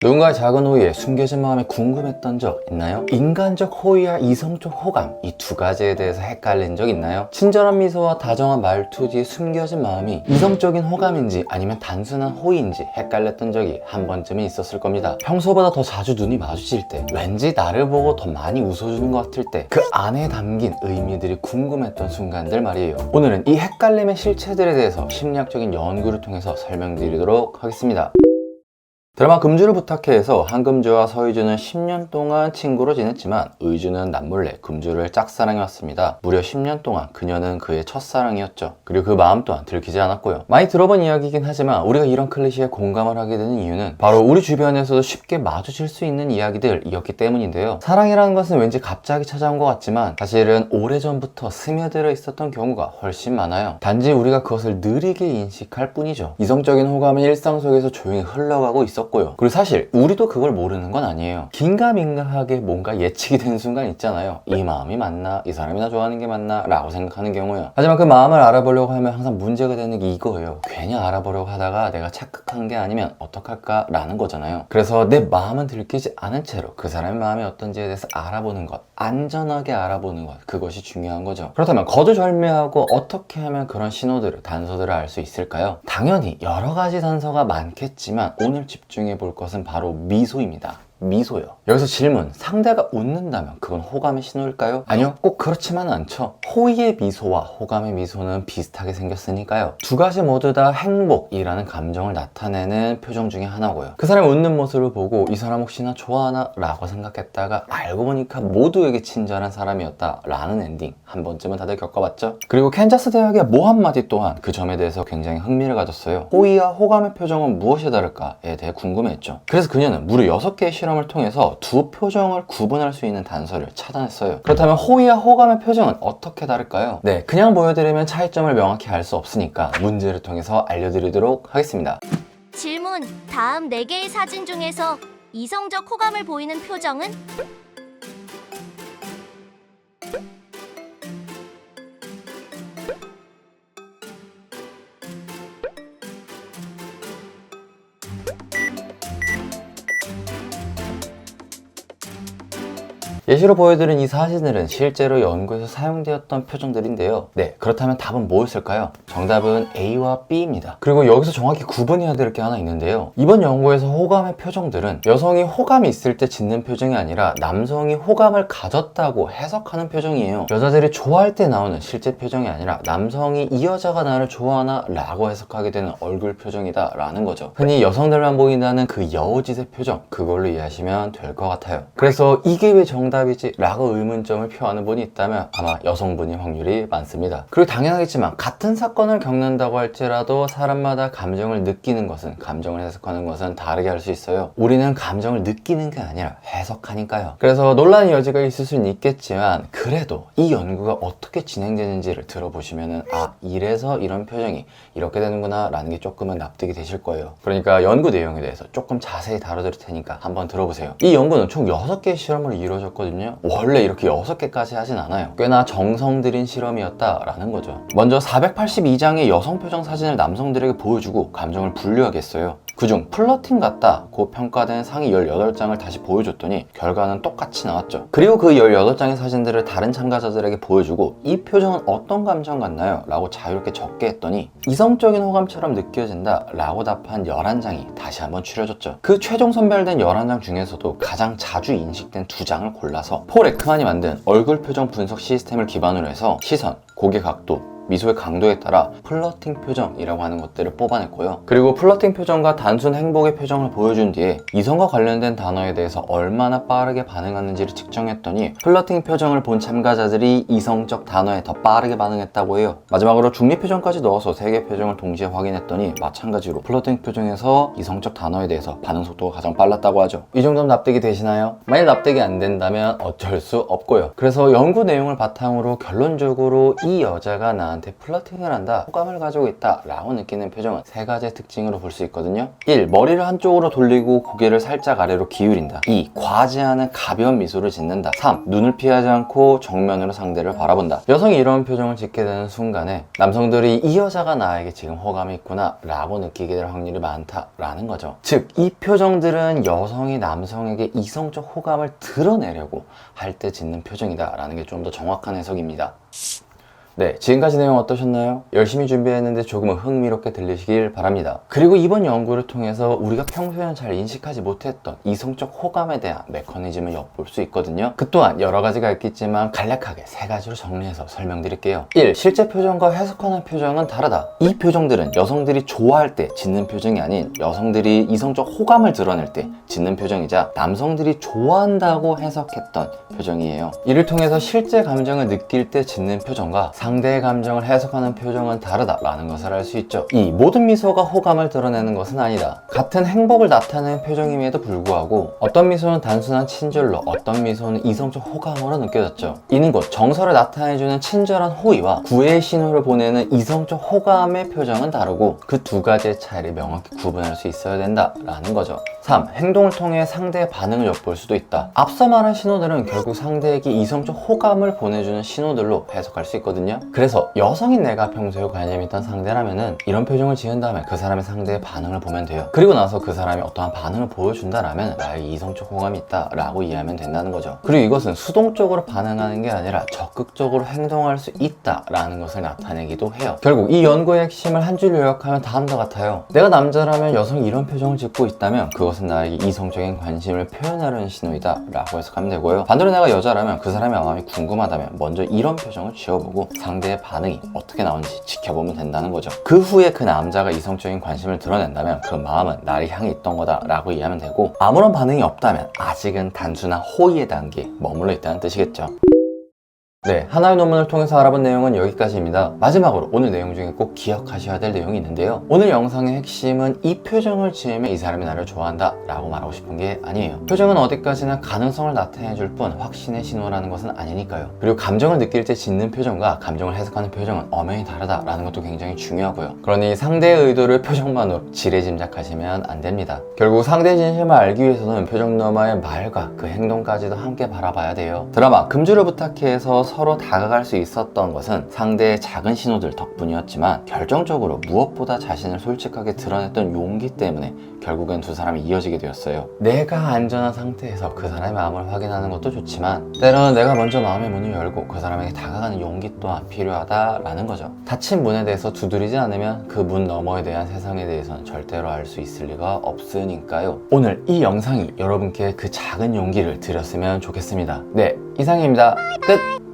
누군가의 작은 호의에 숨겨진 마음이 궁금했던 적 있나요? 인간적 호의와 이성적 호감, 이 두 가지에 대해서 헷갈린 적 있나요? 친절한 미소와 다정한 말투 뒤에 숨겨진 마음이 이성적인 호감인지 아니면 단순한 호의인지 헷갈렸던 적이 한 번쯤은 있었을 겁니다. 평소보다 더 자주 눈이 마주칠 때, 왠지 나를 보고 더 많이 웃어주는 것 같을 때, 그 안에 담긴 의미들이 궁금했던 순간들 말이에요. 오늘은 이 헷갈림의 실체들에 대해서 심리학적인 연구를 통해서 설명드리도록 하겠습니다. 드라마 금주를 부탁해에서 한금주와 서의주는 10년 동안 친구로 지냈지만 의주는 남몰래 금주를 짝사랑해왔습니다. 무려 10년 동안 그녀는 그의 첫사랑이었죠. 그리고 그 마음 또한 들키지 않았고요. 많이 들어본 이야기이긴 하지만 우리가 이런 클리셰에 공감을 하게 되는 이유는 바로 우리 주변에서도 쉽게 마주칠 수 있는 이야기들이었기 때문인데요. 사랑이라는 것은 왠지 갑자기 찾아온 것 같지만 사실은 오래전부터 스며들어 있었던 경우가 훨씬 많아요. 단지 우리가 그것을 느리게 인식할 뿐이죠. 이성적인 호감은 일상 속에서 조용히 흘러가고 있었고 그리고 사실 우리도 그걸 모르는 건 아니에요. 긴가민가하게 뭔가 예측이 되는 순간 있잖아요. 이 마음이 맞나? 이 사람이 나 좋아하는 게 맞나? 라고 생각하는 경우요. 하지만 그 마음을 알아보려고 하면 항상 문제가 되는 게 이거예요. 괜히 알아보려고 하다가 내가 착각한 게 아니면 어떡할까? 라는 거잖아요. 그래서 내 마음은 들키지 않은 채로 그 사람의 마음이 어떤지에 대해서 알아보는 것, 안전하게 알아보는 것, 그것이 중요한 거죠. 그렇다면 거두절미하고 어떻게 하면 그런 신호들을, 단서들을 알 수 있을까요? 당연히 여러 가지 단서가 많겠지만 오늘 집중해 볼 것은 바로 미소입니다. 미소요. 여기서 질문, 상대가 웃는다면 그건 호감의 신호일까요? 아니요, 꼭 그렇지만은 않죠. 호의의 미소와 호감의 미소는 비슷하게 생겼으니까요. 두 가지 모두 다 행복이라는 감정을 나타내는 표정 중에 하나고요. 그 사람이 웃는 모습을 보고 이 사람 혹시 나 좋아하나? 라고 생각했다가 알고 보니까 모두에게 친절한 사람이었다 라는 엔딩 한 번쯤은 다들 겪어봤죠? 그리고 캔자스 대학의 모 한마디 또한 그 점에 대해서 굉장히 흥미를 가졌어요. 호의와 호감의 표정은 무엇이 다를까에 대해 궁금해했죠. 그래서 그녀는 무려 6개의 실험을 통해서 두 표정을 구분할 수 있는 단서를 찾아냈어요. 그렇다면 호의와 호감의 표정은 어떻게 다를까요? 네, 그냥 보여드리면 차이점을 명확히 알 수 없으니까 문제를 통해서 알려드리도록 하겠습니다. 질문, 다음 4개의 사진 중에서 이성적 호감을 보이는 표정은? 예시로 보여드린 이 사진들은 실제로 연구에서 사용되었던 표정들인데요. 네, 그렇다면 답은 뭐였을까요? 정답은 A와 B입니다. 그리고 여기서 정확히 구분해야 될 게 하나 있는데요. 이번 연구에서 호감의 표정들은 여성이 호감이 있을 때 짓는 표정이 아니라 남성이 호감을 가졌다고 해석하는 표정이에요. 여자들이 좋아할 때 나오는 실제 표정이 아니라 남성이 이 여자가 나를 좋아하나? 라고 해석하게 되는 얼굴 표정이다 라는 거죠. 흔히 여성들만 보인다는 그 여우짓의 표정, 그걸로 이해하시면 될 것 같아요. 그래서 이게 왜 정답이지? 라고 의문점을 표하는 분이 있다면 아마 여성분일 확률이 많습니다. 그리고 당연하겠지만 같은 사건을 겪는다고 할지라도 사람마다 감정을 느끼는 것은, 감정을 해석하는 것은 다르게 할 수 있어요. 우리는 감정을 느끼는 게 아니라 해석하니까요. 그래서 논란의 여지가 있을 수는 있겠지만 그래도 이 연구가 어떻게 진행되는지를 들어보시면은 아, 이래서 이런 표정이 이렇게 되는구나 라는 게 조금은 납득이 되실 거예요. 그러니까 연구 내용에 대해서 조금 자세히 다뤄드릴 테니까 한번 들어보세요. 이 연구는 총 6개의 실험으로 이루어졌거든요. 원래 이렇게 6개까지 하진 않아요. 꽤나 정성 들인 실험이었다라는 거죠. 먼저 482장의 여성 표정 사진을 남성들에게 보여주고 감정을 분류하게 했어요. 그중 플러팅 같다고 평가된 상위 18장을 다시 보여줬더니 결과는 똑같이 나왔죠. 그리고 그 18장의 사진들을 다른 참가자들에게 보여주고 이 표정은 어떤 감정 같나요? 라고 자유롭게 적게 했더니 이성적인 호감처럼 느껴진다 라고 답한 11장이 다시 한번 추려졌죠. 그 최종 선별된 11장 중에서도 가장 자주 인식된 2장을 골라서 폴 에크만이 만든 얼굴 표정 분석 시스템을 기반으로 해서 시선, 고개 각도, 미소의 강도에 따라 플러팅 표정이라고 하는 것들을 뽑아냈고요. 그리고 플러팅 표정과 단순 행복의 표정을 보여준 뒤에 이성과 관련된 단어에 대해서 얼마나 빠르게 반응하는지를 측정했더니 플러팅 표정을 본 참가자들이 이성적 단어에 더 빠르게 반응했다고 해요. 마지막으로 중립 표정까지 넣어서 3개 표정을 동시에 확인했더니 마찬가지로 플러팅 표정에서 이성적 단어에 대해서 반응 속도가 가장 빨랐다고 하죠. 이 정도면 납득이 되시나요? 만약 납득이 안 된다면 어쩔 수 없고요. 그래서 연구 내용을 바탕으로 결론적으로 이 여자가 나한테 나한테 플러팅을 한다, 호감을 가지고 있다 라고 느끼는 표정은 세 가지의 특징으로 볼 수 있거든요. 1. 머리를 한쪽으로 돌리고 고개를 살짝 아래로 기울인다. 2. 과하지 않은 가벼운 미소를 짓는다. 3. 눈을 피하지 않고 정면으로 상대를 바라본다. 여성이 이런 표정을 짓게 되는 순간에 남성들이 이 여자가 나에게 지금 호감이 있구나 라고 느끼게 될 확률이 많다라는 거죠. 즉, 이 표정들은 여성이 남성에게 이성적 호감을 드러내려고 할 때 짓는 표정이다 라는 게 좀 더 정확한 해석입니다. 네, 지금까지 내용 어떠셨나요? 열심히 준비했는데 조금은 흥미롭게 들리시길 바랍니다. 그리고 이번 연구를 통해서 우리가 평소에는 잘 인식하지 못했던 이성적 호감에 대한 메커니즘을 엿볼 수 있거든요. 그 또한 여러 가지가 있겠지만 간략하게 세 가지로 정리해서 설명드릴게요. 1. 실제 표정과 해석하는 표정은 다르다. 이 표정들은 여성들이 좋아할 때 짓는 표정이 아닌 여성들이 이성적 호감을 드러낼 때 짓는 표정이자 남성들이 좋아한다고 해석했던 표정이에요. 이를 통해서 실제 감정을 느낄 때 짓는 표정과 상대의 감정을 해석하는 표정은 다르다라는 것을 알 수 있죠. 이 모든 미소가 호감을 드러내는 것은 아니다. 같은 행복을 나타내는 표정임에도 불구하고 어떤 미소는 단순한 친절로, 어떤 미소는 이성적 호감으로 느껴졌죠. 이는 곧 정서를 나타내주는 친절한 호의와 구애의 신호를 보내는 이성적 호감의 표정은 다르고 그 두 가지의 차이를 명확히 구분할 수 있어야 된다라는 거죠. 3. 행동을 통해 상대의 반응을 엿볼 수도 있다. 앞서 말한 신호들은 결국 상대에게 이성적 호감을 보내주는 신호들로 해석할 수 있거든요. 그래서 여성인 내가 평소에 관심 있던 상대라면은 이런 표정을 지은 다음에 그 사람의 상대의 반응을 보면 돼요. 그리고 나서 그 사람이 어떠한 반응을 보여준다라면 나에게 이성적 호감이 있다 라고 이해하면 된다는 거죠. 그리고 이것은 수동적으로 반응하는 게 아니라 적극적으로 행동할 수 있다 라는 것을 나타내기도 해요. 결국 이 연구의 핵심을 한 줄 요약하면 다음과 같아요. 내가 남자라면 여성이 이런 표정을 짓고 있다면 그것은 나에게 이성적인 관심을 표현하려는 신호이다 라고 해석하면 되고요. 반대로 내가 여자라면 그 사람의 마음이 궁금하다면 먼저 이런 표정을 지어보고 상대의 반응이 어떻게 나오는지 지켜보면 된다는 거죠. 그 후에 그 남자가 이성적인 관심을 드러낸다면 그 마음은 나를 향해 있던 거다 라고 이해하면 되고, 아무런 반응이 없다면 아직은 단순한 호의의 단계에 머물러 있다는 뜻이겠죠. 네, 하나의 논문을 통해서 알아본 내용은 여기까지입니다. 마지막으로 오늘 내용 중에 꼭 기억하셔야 될 내용이 있는데요. 오늘 영상의 핵심은 이 표정을 지으면 이 사람이 나를 좋아한다 라고 말하고 싶은 게 아니에요. 표정은 어디까지나 가능성을 나타내줄 뿐 확신의 신호라는 것은 아니니까요. 그리고 감정을 느낄 때 짓는 표정과 감정을 해석하는 표정은 엄연히 다르다라는 것도 굉장히 중요하고요. 그러니 상대의 의도를 표정만으로 지레짐작하시면 안 됩니다. 결국 상대의 진심을 알기 위해서는 표정 너머의 말과 그 행동까지도 함께 바라봐야 돼요. 드라마 금주를 부탁해에서 서로 다가갈 수 있었던 것은 상대의 작은 신호들 덕분이었지만 결정적으로 무엇보다 자신을 솔직하게 드러냈던 용기 때문에 결국엔 두 사람이 이어지게 되었어요. 내가 안전한 상태에서 그 사람의 마음을 확인하는 것도 좋지만 때로는 내가 먼저 마음의 문을 열고 그 사람에게 다가가는 용기 또한 필요하다라는 거죠. 닫힌 문에 대해서 두드리지 않으면 그 문 너머에 대한 세상에 대해서는 절대로 알 수 있을 리가 없으니까요. 오늘 이 영상이 여러분께 그 작은 용기를 드렸으면 좋겠습니다. 네, 이상입니다. 끝!